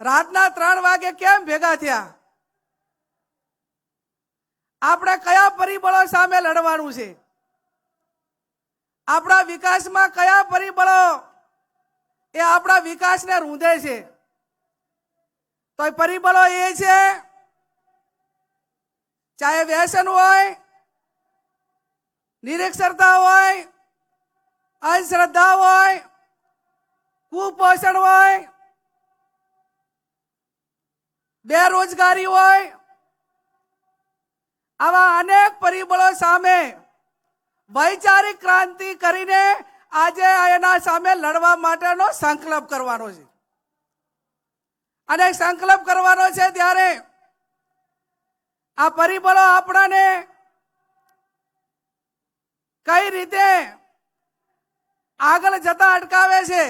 રાતના 3 વાગે કેમ ભેગા થયા? આપણે કયા પરિબળો સામે લડવાનું છે? આપણા વિકાસમાં કયા પરિબળો એ આપણા વિકાસને રૂંધે છે? તો એ પરિબળો એ છે, ચાહે વ્યસન હોય, નિરક્ષરતા હોય, અંધશ્રદ્ધા હોય, કુપોષણ હોય, બેરોજગારી હોય, આવા અનેક પરિબળો સામે વૈચારિક ક્રાંતિ કરીને આજે એના સામે લડવા માટેનો સંકલ્પ કરવાનો છે. અને સંકલ્પ કરવાનો છે ત્યારે આ પરિબળો આપણાને કઈ રીતે આગળ જતા અટકાવે છે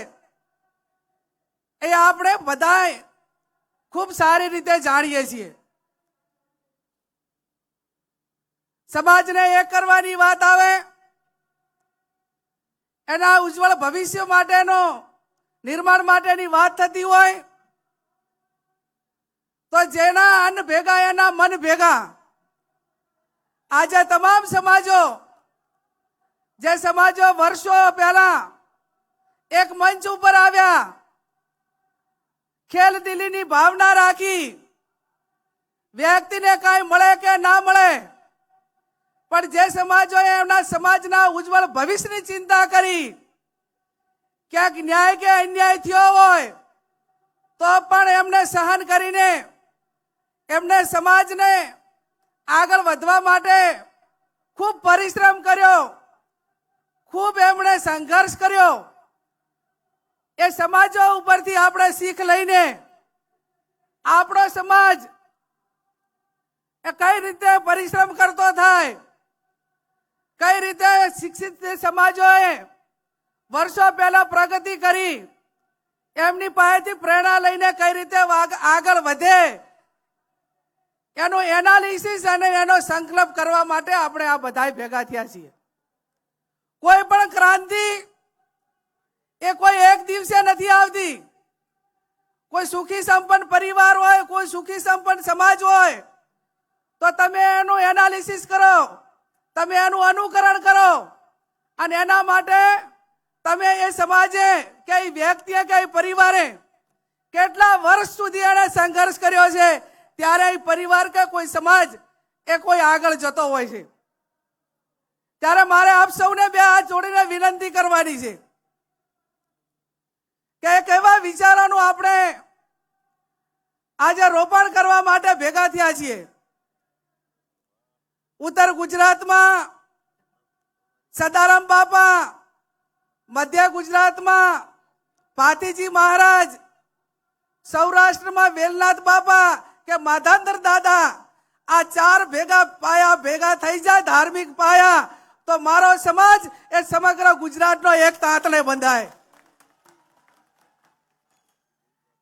એ આપણે બધાય ખૂબ સારી રીતે જાણીએ છીએ. સમાજને એક કરવાની વાત આવે, એના ઉજ્જવળ ભવિષ્ય માટેનો નિર્માણ માટેની વાત થતી હોય તો જેના અન્ન ભેગા એના મન ભેગા. આજે તમામ સમાજો, જે સમાજો વર્ષો પહેલા એક મંચ ઉપર આવ્યા, ખેલદિલીની ભાવના રાખી, વ્યક્તિને કઈ મળે કે ના મળે, પણ જે સમાજોએ એમના સમાજના ઉજ્જવળ ભવિષ્યની ચિંતા કરી, ક્યાંક ન્યાય કે અન્યાય થયો હોય તો પણ એમને સહન કરીને એમને સમાજને આગળ વધવા માટે ખૂબ પરિશ્રમ કર્યો, ખૂબ એમણે સંઘર્ષ કર્યો. એ સમાજો ઉપરથી આપણે શીખ લઈને આપણો સમાજ એ કઈ રીતે પરિશ્રમ કરતો થાય, કઈ રીતે શિક્ષિત સમાજોએ વર્ષો પહેલા પ્રગતિ કરી, એમની પાસેથી પ્રેરણા લઈને કઈ રીતે આગળ વધે, એનું એનાલિસિસ અને એનો સંકલ્પ કરવા માટે આપણે આ બધા ભેગા થયા છીએ. કોઈ પણ ક્રાંતિ એ કોઈ એક દિવસે નથી આવતી. કોઈ સુખી સંપન્ન પરિવાર હોય, કોઈ સુખી સંપન્ન સમાજ હોય તો તમે એનું એનાલિસિસ કરો, તમે એનું અનુકરણ કરો અને એના માટે તમે એ સમાજે કે વ્યક્તિએ કે પરિવારે કેટલા વર્ષ સુધી એને સંઘર્ષ કર્યો છે, ત્યારે એ પરિવાર કે કોઈ સમાજ એ કોઈ આગળ જતો હોય છે. ત્યારે મારે આપ સૌને બે હાથ જોડીને વિનંતી કરવાની છે કે કેવા વિચારોનું આપણે આજે રોપણ કરવા માટે ભેગા થયા છીએ. ઉત્તર ગુજરાતમાં સદારામ બાપા, મધ્ય ગુજરાતમાં ભાતીજી મહારાજ, સૌરાષ્ટ્રમાં વેલનાથ બાપા કે માધાંધર દાદા, આ 4 ભેગા પાયા ભેગા થઈ જાય ધાર્મિક પાયા તો મારો સમાજ એ સમગ્ર ગુજરાતનો એક તાંતલે બંધાય.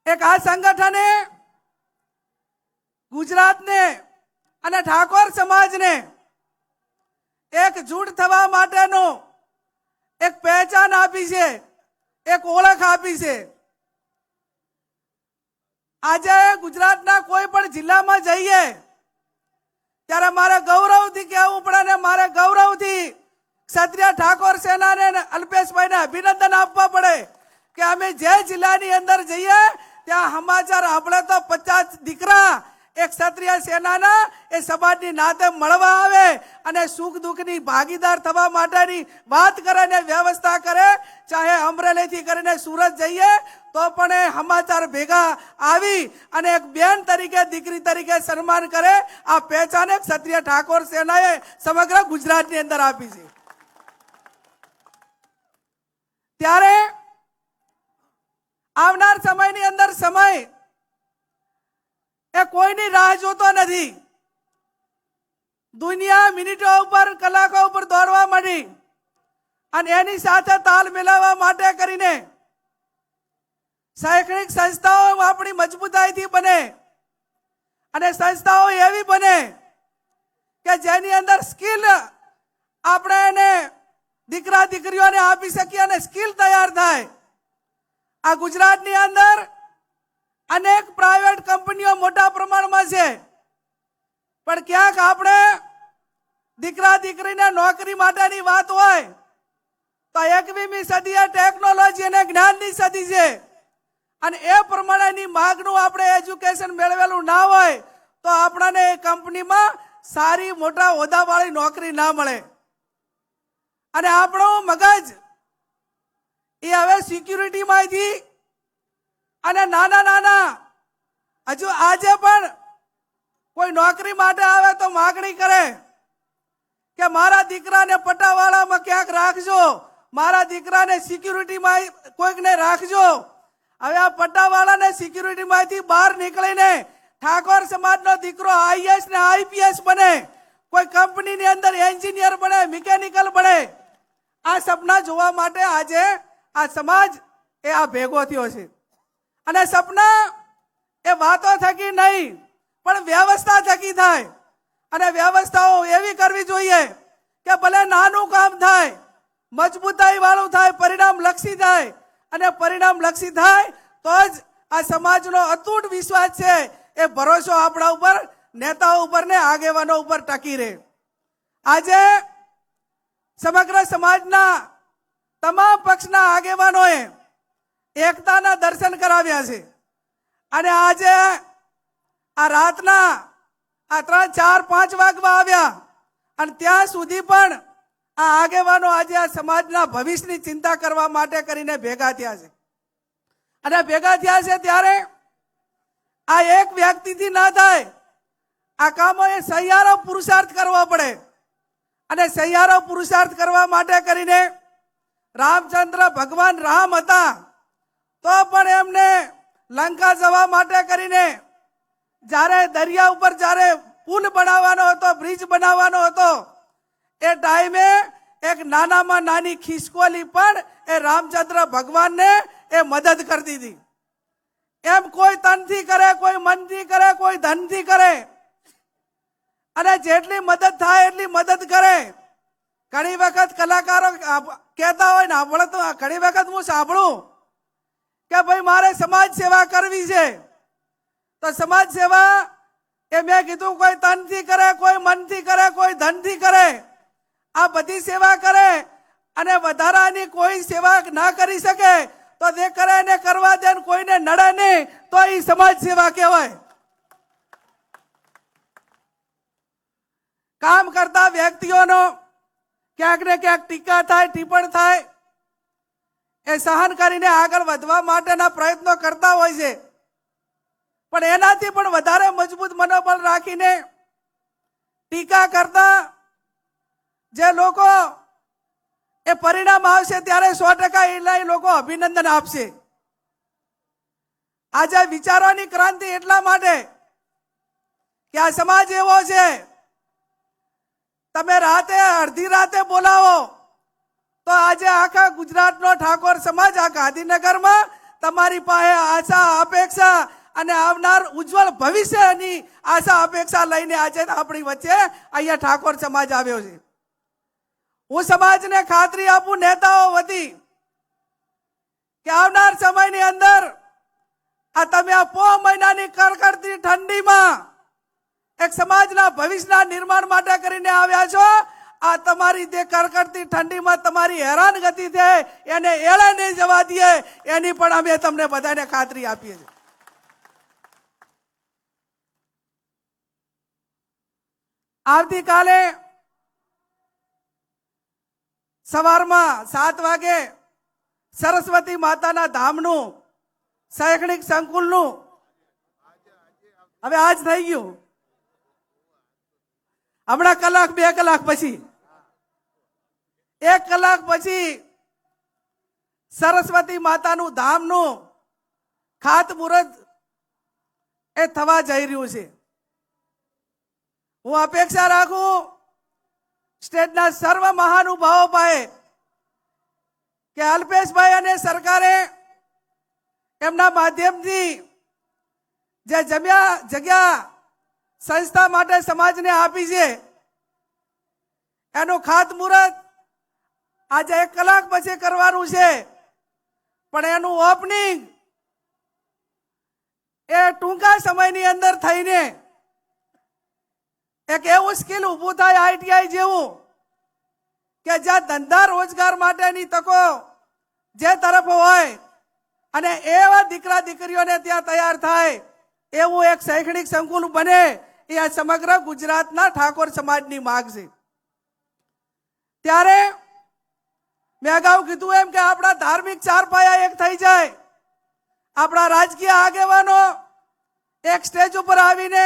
એક આ સંગઠને ગુજરાતને અને ઠાકોર સમાજને એક જૂટ થવા માટેનો એક પહેચાન આપી છે, એક ઓળખ આપી છે. આજે ગુજરાતના કોઈ પણ જિલ્લામાં જઈએ ત્યારે મારે ગૌરવથી કહેવું પડે ને મારે ગૌરવથી ક્ષત્રિય ઠાકોર સેનાને અલ્પેશભાઈને અભિનંદન આપવા પડે કે અમે જે જિલ્લાની અંદર જઈએ ત્યાં સમાચાર આપણે તો 50 દીકરા એક ક્ષત્રિય સેનાના એ સમાજની નાતે મળવા આવે અને સુખ દુઃખની ભાગીદાર થવા માટેની વાત કરે ને વ્યવસ્થા કરે. ચાહે અમરેલીથી કરીને સુરત જઈએ તો પણ એ સમાચાર ભેગા આવી અને એક બેન તરીકે, દીકરી તરીકે સન્માન કરે. આ પહેચાન ક્ષત્રિય ઠાકોર સેનાએ સમગ્ર ગુજરાતની અંદર આપી છે. ત્યારે આવનાર સમયની અંદર સમય એ કોઈની રાહ જોતો નથી. દુનિયા મિનિટો ઉપર, કલાકો ઉપર દોડવા માંડી અને એની સાથે તાલ મિલાવવા માટે કરીને શૈક્ષણિક સંસ્થાઓ આપણી મજબૂતાઈથી બને અને સંસ્થાઓ એવી બને કે જેની અંદર સ્કિલ આપણે એને દીકરા દીકરીઓને આપી શકીએ અને સ્કિલ તૈયાર થાય. આ ગુજરાતની અંદર અનેક પ્રાઇવેટ કંપનીઓ મોટા પ્રમાણમાં છે, પણ ક્યાંક આપણે દીકરા દીકરીને નોકરી માટેની વાત હોય તો 21મી સદી એ ટેકનોલોજી અને જ્ઞાનની સદી છે, અને એ પ્રમાણેની માંગનું આપણે એજ્યુકેશન મેળવેલું ના હોય તો આપણને એ કંપનીમાં સારી મોટા હોદ્દાવાળી નોકરી ના મળે. અને આપણું મગજ એ હવે સિક્યુરિટીમાંથી અને નાના નાના હજુ આજે પણ કોઈ નોકરી માટે આવે તો માગણી કરે કે મારા દીકરાને પટ્ટાવાળામાં ક્યાંક રાખજો, મારા દીકરાને સિક્યુરિટીમાં કોઈકને રાખજો. હવે આ પટ્ટાવાળાને સિક્યુરિટીમાંથી બહાર નીકળીને ઠાકોર સમાજનો દીકરો આઈએસ ને આઈપીએસ બને, કોઈ કંપનીની અંદર એન્જિનિયર બને, મિકેનિકલ બને, આ સપના જોવા માટે આજે આ સમાજ એ આ ભેગો થયો છે. અને સપના એ વાતો થકી નહીં પણ વ્યવસ્થા થકી થાય. અને વ્યવસ્થાઓ એવી કરવી જોઈએ કે ભલે નાનું કામ થાય, મજબૂતાઈ વાળું થાય, પરિણામ લક્ષી થાય. અને પરિણામ લક્ષી થાય તો જ આ સમાજનો અતૂટ વિશ્વાસ છે એ ભરોસો આપણા ઉપર, નેતાઓ ઉપર ને આગેવાનો ઉપર ટકી રહે. આજે સમગ્ર સમાજના તમામ પક્ષના આગેવાનોએ એકતાના દર્શન કરાવ્યા છે. અને આજે આ રાતના આ 3, 4, 5 વાગવા આવ્યા અને ત્યાં સુધી પણ આ આગેવાનો આજે આ સમાજના ભવિષ્યની ચિંતા કરવા માટે કરીને ભેગા થયા છે. અને ભેગા થયા છે ત્યારે આ એક વ્યક્તિથી ના થાય, આ કામો એ સહિયારો પુરુષાર્થ કરવો પડે. અને સહિયારો પુરુષાર્થ કરવા માટે કરીને રામચંદ્ર ભગવાન રામ હતા તો પણ એમને લંકા જવા માટે કરીને જ્યારે દરિયા ઉપર જ્યારે પુલ બનાવવાનો હતો, બ્રિજ બનાવવાનો હતો, એ ટાઈમે એક નાનામાં નાની ખિસકોલી પણ એ રામચંદ્ર ભગવાનને એ મદદ કરી દીધી. એમ કોઈ તનથી કરે, કોઈ મનથી કરે, કોઈ ધનથી કરે, અને જેટલી મદદ થાય એટલી મદદ કરે. ઘણી વખત કલાકારો કહેતા હોય ને, આપણે તો ઘણી વખત હું સાંભળું કે ભાઈ મારે સમાજ સેવા કરવી છે, તો સમાજ સેવા એ મેં કીધું કોઈ તનથી કરે, કોઈ મનથી કરે, કોઈ ધનથી કરે, આ બધી સેવા કરે અને વધારાની કોઈ સેવા ના કરી શકે તો તે કરે ને કરવા દે, કોઈને નડે નહીં તો એ સમાજ સેવા કહેવાય. કામ કરતા વ્યક્તિઓનો ક્યાંક ને ક્યાંક ટીકા થાય, ટિપ્પણ થાય, એ સહન કરીને આગળ વધવા માટેના પ્રયત્નો કરતા હોય છે. પણ એનાથી પણ વધારે મજબૂત મનોબળ રાખીને ટીકા કરતા જે લોકો એ પરિણામ આવશે ત્યારે 100% એ લોકો અભિનંદન આપશે. આજે વિચારોની ક્રાંતિ એટલા માટે કે આ સમાજ એવો છે, તમે રાતે અડધી રાતે બોલાવો તો આજે આખા ગુજરાતનો ઠાકોર સમાજ આ ગાંધીનગરમાં તમારી પાસે આશા, અપેક્ષા અને આવનાર ઉજ્જવળ ભવિષ્યની આશા અપેક્ષા લઈને આજે આપણી વચ્ચે અહીંયા ઠાકોર સમાજ આવ્યો છે. હું સમાજને ખાતરી આપું, નેતાઓ વતી, કે આવનાર સમયની અંદર આ તમે આ 4 મહિનાની કડકડતી ઠંડીમાં એક સમાજના ભવિષ્યના નિર્માણ માટે કરીને આવ્યા છો. આ તમારી તે કડકડતી ઠંડીમાં તમારી હેરાનગતિ છે એને એળે નહીં જવા દઈએ, એની પણ અમે તમને બધાને ખાતરી આપીએ છીએ. આવતીકાલે સવારમાં 7 વાગે સરસ્વતી માતાના ધામનું શૈક્ષણિક સંકુલનું, હવે આજ થઈ ગયું, હમણાં કલાક 2 કલાક પછી 1 કલાક પછી સરસ્વતી માતાનું ધામનું ખાતમુહૂર્ત એ થવા જઈ રહ્યું છે. હું અપેક્ષા રાખું સ્ટેટના સર્વ મહાનુભાવો પાસે કે અલ્પેશભાઈ અને સરકારે એમના માધ્યમથી જે જગ્યા સંસ્થા માટે સમાજને આપી છે એનું ખાતમુહૂર્ત આજે 1 કલાક પછી કરવાનું છે. પણ એનું ઓપનિંગ એ ટૂંકા સમયની અંદર થઈને એક એવું સ્કિલ ઊભું થાય આઈટીઆઈ જેવું કે જ્યાં ધંધા રોજગાર માટેની તકો જે તરફ હોય અને એવા દીકરા દીકરીઓને ત્યાં તૈયાર થાય એવું એક શૈક્ષણિક સંકુલ બને એ આ સમગ્ર ગુજરાતના ઠાકોર સમાજની માંગ છે. ત્યારે મેં અગાઉ કીધું એમ કે આપણા ધાર્મિક ચાર પાયા એક થઈ જાય, આપણા રાજકીય આગેવાનો એક સ્ટેજ ઉપર આવીને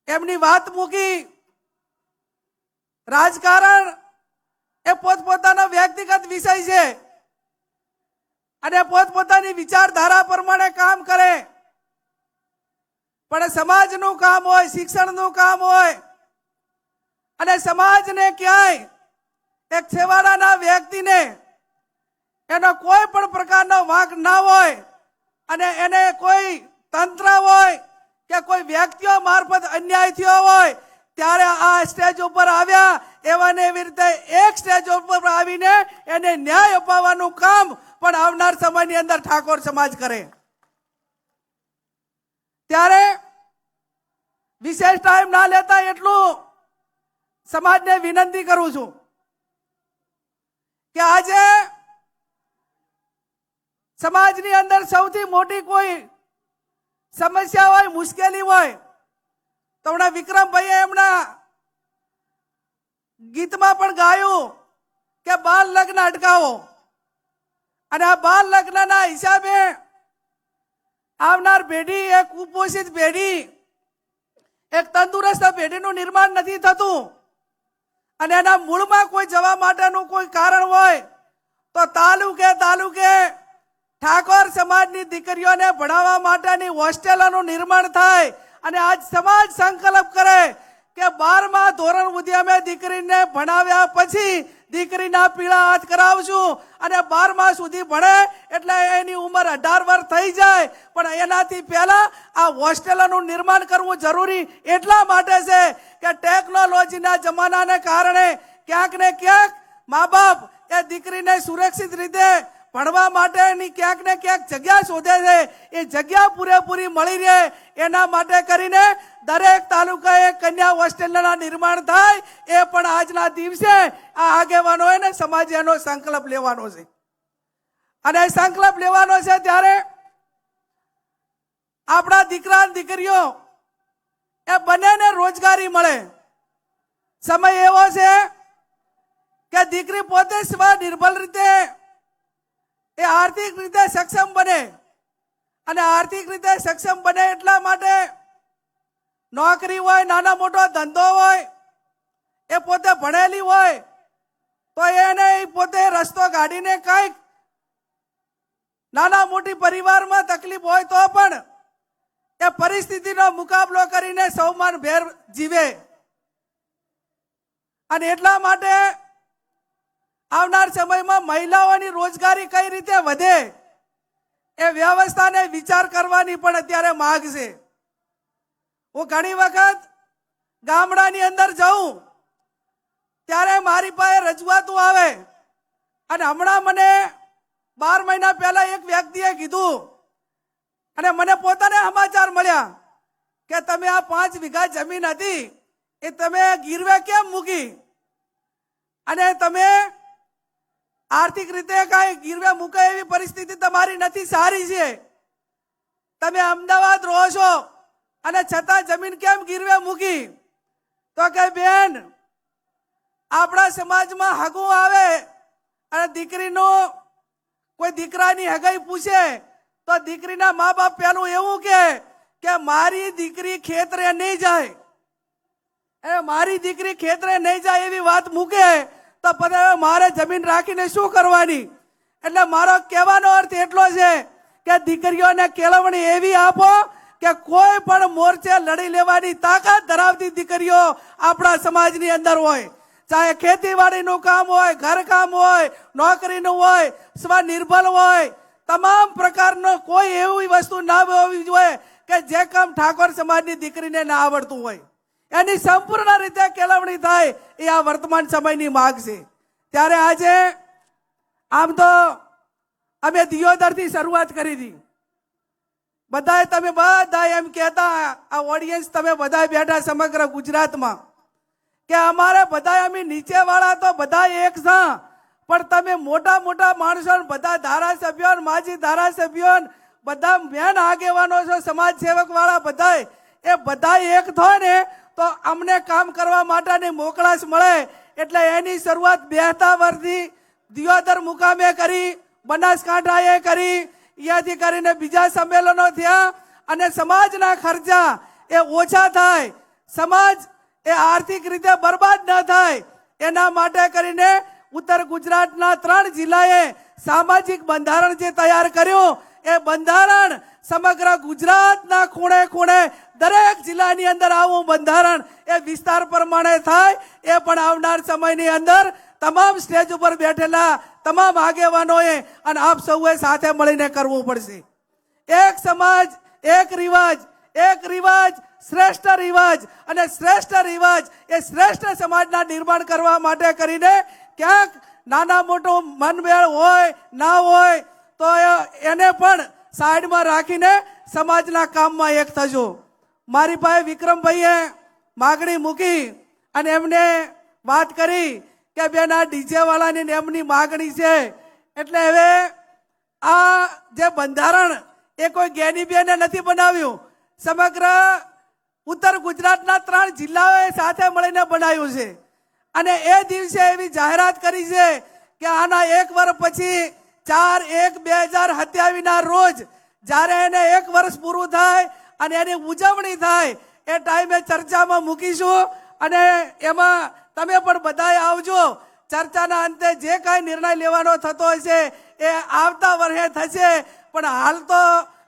એમની વાત મૂકી. રાજકારણ એ પોતપોતાનો વ્યક્તિગત વિષય છે અને પોતપોતાની વિચારધારા પ્રમાણે કામ કરે, પણ સમાજનું કામ હોય, શિક્ષણનું કામ હોય અને સમાજને ક્યાંય એક છેવાડાના વ્યક્તિને એનો કોઈ પણ પ્રકારનો વાંક ના હોય અને એને કોઈ તંત્ર હોય કે કોઈ વ્યક્તિઓ મારફત અન્યાય થયો હોય ત્યારે આ સ્ટેજ ઉપર આવ્યા એવાને એવી રીતે એક સ્ટેજ ઉપર આવીને એને ન્યાય અપાવવાનું કામ પણ આવનાર સમયની અંદર ઠાકોર સમાજ કરે. ત્યારે વિશેષ ટાઈમ ના લેતા એટલું સમાજને વિનંતી કરું છું કે આજે સમાજની અંદર સૌથી મોટી કોઈ સમસ્યા હોય, મુશ્કેલી હોય તો હમણાં વિક્રમભાઈએ એમના ગીતમાં પણ ગાયું કે બાળ લગ્ન અટકાવો, અને આ બાળ લગ્નના હિસાબે આવનાર પેઢી, એક કુપોષિત પેઢી, એક તંદુરસ્ત પેઢીનું નિર્માણ નથી થતું અને એના મૂળમાં કોઈ જવા માટેનું કોઈ કારણ હોય તો તાલુકે ઠાકોર સમાજની દીકરીઓને ભણાવવા માટેની હોસ્ટેલોનું નિર્માણ થાય અને આજ સમાજ સંકલ્પ કરે કે 12મા ધોરણ સુધી અમે દીકરીને ભણાવ્યા પછી દીકરીના પીળા હાથ કરાવશું અને 12મા સુધી ભણે એટલે એની ઉંમર 18 વર્ષ થઈ જાય, પણ એનાથી પહેલા આ હોસ્ટેલોનું નિર્માણ કરવું જરૂરી એટલા માટે છે કે ટેકનોલોજીના જમાનાને કારણે ક્યાંક ને ક્યાંક મા બાપ એ દીકરીને સુરક્ષિત રીતે ભણવા માટેની ક્યાંક ને ક્યાંક જગ્યા શોધે છે. એ જગ્યા પૂરેપૂરી મળી રહે એના માટે કરીને દરેક તાલુકાએ કન્યા હોસ્ટેલના નિર્માણ થાય એ પણ આજના દિવસે આ આગેવાનોએ ને સમાજે એનો સંકલ્પ લેવાનો છે. અને સંકલ્પ લેવાનો છે ત્યારે આપણા દીકરા અને દીકરીઓ એ બંનેને રોજગારી મળે. સમય એવો છે કે દીકરી પોતે સ્વનિર્ભર રીતે એ આર્થિક રીતે સક્ષમ બને અને આર્થિક રીતે સક્ષમ બને એટલા માટે નોકરી હોય, નાના મોટો ધંધો હોય, એ પોતે ભણેલી હોય તો એને પોતે રસ્તો કાઢીને કંઈક નાના મોટી પરિવારમાં તકલીફ હોય તો પણ એ પરિસ્થિતિનો મુકાબલો કરીને સૌમાનભેર જીવે. અને એટલા માટે આવનાર સમયમાં મહિલાઓની રોજગારી કઈ રીતે વધે એ વ્યવસ્થાને વિચાર કરવાની પણ અત્યારે માંગ છે. હું ઘણી વખત ગામડાની અંદર જાઉં ત્યારે મારી પાસે રજૂઆતો આવે અને હમણાં મને 12 મહિના પહેલા એક વ્યક્તિએ કીધું અને મને પોતાને સમાચાર મળ્યા કે તમે આ 5 વીઘા જમીન હતી એ તમે ગીરવે કેમ મૂકી અને તમે આર્થિક રીતે કઈ ગીરવે મૂકે એવી પરિસ્થિતિ તમારી નથી સારી છે, તમે અમદાવાદ રહો છો અને છતાં જમીન કેમ ગીરવે મૂકી? તો કે બેન, આપણા સમાજમાં હગું આવે અને દીકરીનું કોઈ દીકરાની હગાઈ પૂછે તો દીકરીના મા બાપ પેલું એવું કે મારી દીકરી ખેતરે નહીં જાય, મારી દીકરી ખેતરે નહીં જાય એવી વાત મૂકે તો પછી મારે જમીન રાખીને શું કરવાની? એટલે મારો કહેવાનો અર્થ એટલો છે કે દીકરીઓને કેળવણી એવી આપો કે કોઈ પણ મોરચે લડી લેવાની તાકાત ધરાવતી દીકરીઓ આપણા સમાજની અંદર હોય. ચાહે ખેતીવાડીનું કામ હોય, ઘરકામ હોય, નોકરીનું હોય, સ્વનિર્ભર હોય, તમામ પ્રકારનો કોઈ એવી વસ્તુ ના હોવી જોઈએ કે જે કામ ઠાકોર સમાજની દીકરીને ના આવડતું હોય. એની સંપૂર્ણ રીતે કેળવણી થાય એ આ વર્તમાન સમયની માંગ છે. ત્યારે આજે આમ તો અમે દિયોદરથી શરૂઆત કરી હતી બધાય તમે બધા એમ કહેતા આ ઓડિયન્સ તમે બધા બેઠા સમગ્ર ગુજરાતમાં કે અમારે બધા અમે નીચે વાળા તો બધા એક છે, પણ તમે મોટા મોટા માણસો બધા ધારાસભ્યો માજી ધારાસભ્યો બધા મેન આગેવાનો છો સમાજ સેવક વાળા બધા એ બધા એક થાય ને તો અમને કામ કરવા માટેની મોકળાશ મળે. એટલે એની શરૂઆત 72 દિયોદર મુકામે કરી, બનાસકાંઠાએ કરી, અહીંયાથી કરીને બીજા સંમેલનો થયા અને સમાજના ખર્ચા એ ઓછા થાય, સમાજ એ આર્થિક રીતે બરબાદ ન થાય એના માટે કરીને ઉત્તર ગુજરાતના 3 જિલ્લાએ સામાજિક બંધારણ જે તૈયાર કર્યું એ બંધારણ સમગ્ર ગુજરાતના ખૂણે ખૂણે દરેક જિલ્લાની અંદર આવું બંધારણ એ વિસ્તાર પ્રમાણે થાય એ પણ આવનાર સમયની અંદર તમામ સ્ટેજ ઉપર બેઠેલા તમામ આગેવાનોએ અને આપ સૌએ સાથે મળીને કરવું પડશે. એક સમાજ એક રિવાજ, એક રિવાજ શ્રેષ્ઠ રિવાજ અને શ્રેષ્ઠ રિવાજ એ શ્રેષ્ઠ સમાજના નિર્માણ કરવા માટે કરીને ક્યાંક નાના મોટું મનમેળ હોય ના હોય તો એને પણ સાઈડમાં રાખીને સમાજના કામમાં એક થજો. મારી પાસે વિક્રમભાઈએ માગણી મૂકી અને એમને વાત કરી કે બેન આ ડીજે વાળાની એમની માગણી છે એટલે હવે આ જે બંધારણ એ કોઈ જ્ઞાની બેને નથી બનાવ્યું, સમગ્ર ઉત્તર ગુજરાતના 3 જિલ્લાઓએ સાથે મળીને બનાવ્યું છે અને એ દિવસે એવી જાહેરાત કરી છે કે આના 1 વર્ષ પછી 4/1/2027 રોજ જ્યારે એને 1 વર્ષ પૂરું થાય અને એની ઉજવણી થાય એ ટાઈમે ચર્ચામાં મૂકીશું અને એમાં તમે પણ બધાએ આવજો. ચર્ચાના અંતે જે કાંઈ નિર્ણય લેવાનો થતો હશે એ આવતા વર્ષે થશે, પણ હાલ તો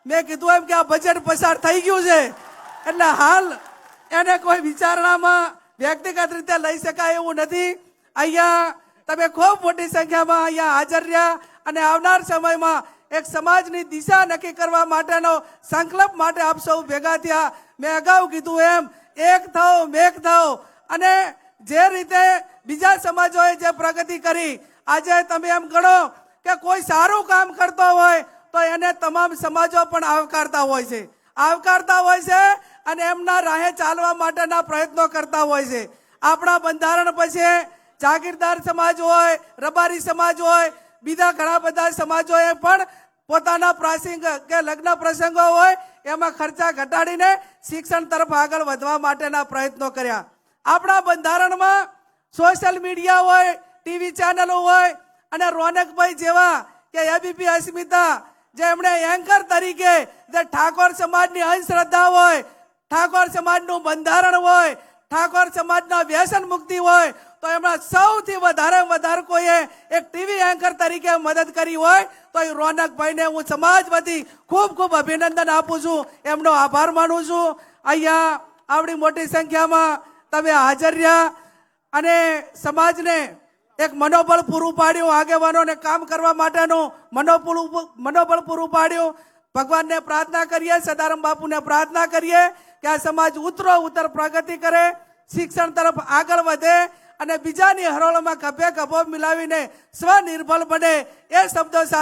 મેં કીધું એમ કે આ બજેટ પસાર થઈ ગયું છે એટલે હાલ એને કોઈ વિચારણામાં વ્યક્તિગત રીતે લઈ શકાય એવું નથી. અહીંયા તમે ખૂબ મોટી સંખ્યામાં અહીંયા હાજર રહ્યા અને આવનાર સમયમાં એક સમાજની દિશા નક્કી કરવા માટેનો સંકલ્પ માટે આપ સૌ ભેગા થયા. મેં અગાઉ કીધું એમ એક થાઓ મેક થાઓ અને જે રીતે બીજા સમાજોએ જે પ્રગતિ કરી આજે તમે એમ ગણો કે કોઈ સારું કામ કરતો હોય તો એને તમામ સમાજો પણ આવકારતા હોય છે અને એમના રાહે ચાલવા માટેના પ્રયત્નો કરતા હોય છે. આપણા બંધારણ પછી જાગીરદાર સમાજ હોય, રબારી સમાજ હોય, બીજા ઘણા બધા સમાજોએ પણ પોતાના પ્રસંગ કે લગ્ન પ્રસંગો હોય એમાં ખર્ચા ઘટાડીને શિક્ષણ તરફ આગળ વધવા માટેના પ્રયત્નો કર્યા. આપણા બંધારણમાં સોશિયલ મીડિયા હોય, ટીવી ચેનલો હોય અને રોનકભાઈ જેવા કે એબીપી અસ્મિતા જેમણે એન્કર તરીકે જે ઠાકોર સમાજની અંધશ્રદ્ધા હોય, ઠાકોર સમાજનું બંધારણ હોય, ઠાકોર સમાજના વ્યસન મુક્તિ હોય તો એમના સૌથી વધારે કોઈએ એક ટીવી એન્કર તરીકે મદદ કરી હોય તો એ રોનકભાઈને હું સમાજ વતી ખૂબ અભિનંદન આપું છું, એમનો આભાર માનું છું. અહીંયા આવડી મોટી સંખ્યામાં તમે હાજર રહ્યા અને સમાજને એક મનોબળ પૂરું પાડ્યું, આગેવાનોને કામ કરવા માટેનું મનોબળ પૂરું પાડ્યું. ભગવાનને પ્રાર્થના કરીએ, સદારામ બાપુને પ્રાર્થના કરીએ કે આ સમાજ ઉત્તર પ્રગતિ કરે, શિક્ષણ તરફ આગળ વધે અને બીજાની હરોળમાં ખભે ખભો મિલાવીને સ્વનિર્ભર બને એ શબ્દો સાથે